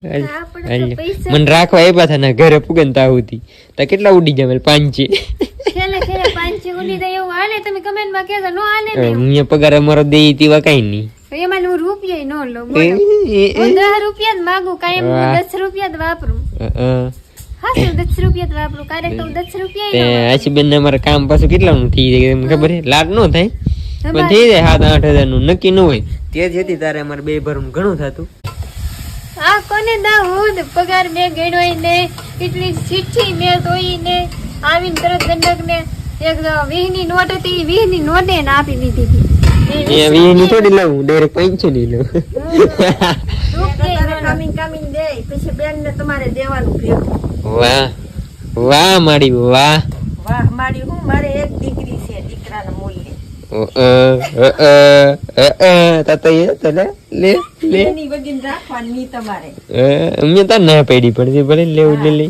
મને રાખવા આપ્યા હતા ને ઘરે પુગનતા હતી તો કેટલા ઉડી જાય 5 ઉડી જાય એવું હાલે. તમે કમેન્ટ માં કહેજો નો હાલે ને હું પગાર અમારો દેઈ તેવા કઈ નહીં. એમાં હું રૂપિયા નો લઉં. હું 10 રૂપિયા જ માંગુ, કાયમ 10 રૂપિયા જ વાપરું. હા 10 રૂપિયા જ વાપરું, ક્યારેક તો 10 રૂપિયા આશીબેન ને અમારે કામ પાછું કેટલાનું થઈ જાય ખબર છે? લાટ નો થાય પણ થઈ જાય 7-8 હજાર નું નક્કી ન હોય. તે જ હતી તારે અમારે 2 ભરનું ઘણું થતું. આ કોને દાઉદ પગાર મેં ગણ્યો ને એટલી ચિઠ્ઠી મેં જોઈ ને આવીને તરત ગંડક ને એક 20 ની નોટ હતી, 20 ની નોટ એને આપી દીધી હતી. એ 20 ની થોડી લઉં, ડાયરેક્ટ 500 ની લઉં. કામીન દે પછી બેન ને તમારે દેવાનું ભેગું. વાહ વાહ માડી વાહ વાહ માડી. હું મારે એક દીકરી છે, દીકરાના મૂલ્ય લે એની વગર રાખવાની તમારે. મેં તાર ના પડી પણ ભલે લેવું લે લે.